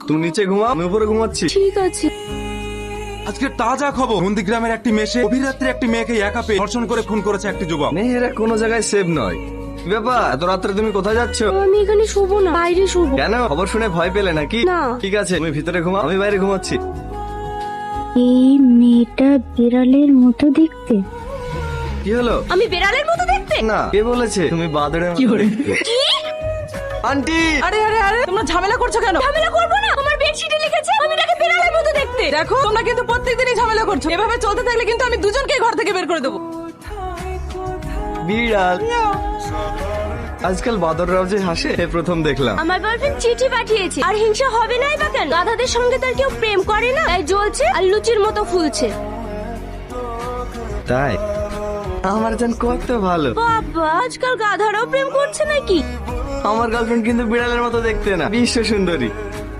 তুমি নিচে ঘুমাও, আমি উপরে ঘুমাচ্ছি। ঠিক আছে। আজকে তাজা খবর, নন্দীগ্রামের একটি মেয়ে অভিরাত্রে একটি মেয়েকে একা পেয়ে ধর্ষণ করে খুন করেছে একটি যুবক। মেয়েরা কোনো জায়গায় সেভ নয়। কি ব্যাপার, এত রাত্রে তুমি কোথায় যাচ্ছ? আমি এখানে শোবো না, বাইরে শোবো। কেন, খবর শুনে ভয় পেলে নাকি? না। ঠিক আছে, তুমি ভিতরে ঘুমাও, আমি বাইরে ঘুমাচ্ছি। এই মেয়েটা বিড়ালের মতো দেখতে। কি হলো? আমি বেড়ালের মতো দেখতে? না, কে বলেছে তুমি বাদরের মতো দেখতে? আন্টি, আরে আরে আরে তোমরা ঝামেলা করছো কেন? ঝামেলা করবো না, আমার বেডশিটে লিখেছে আমি তাকে বেড়ালের মতো দেখতে। দেখো তোমরা কিন্তু প্রত্যেকদিনই ঝামেলা করছো, এভাবে চলতে থাকলে কিন্তু আমি দুজনকে ঘর থেকে বের করে দেবো। বিড়াল। আজকাল বাদররাও যে হাসে এ প্রথম দেখলাম। আমার বয়ফ্রেন্ড চিঠি পাঠিয়েছে, আর হিংসা হবে নাই বা কেন? গাধাদের সঙ্গে তার কেউ প্রেম করে না, তাই জ্বলছে আর লুচির মতো ফুলছে। তাই আমার জান কত ভালো। বাবা, আজকাল গাধারাও প্রেম করছে নাকি? আমার গার্লফ্রেন্ড কিন্তু বিড়ালের মতো দেখতে না, বিশ্ব সুন্দরী।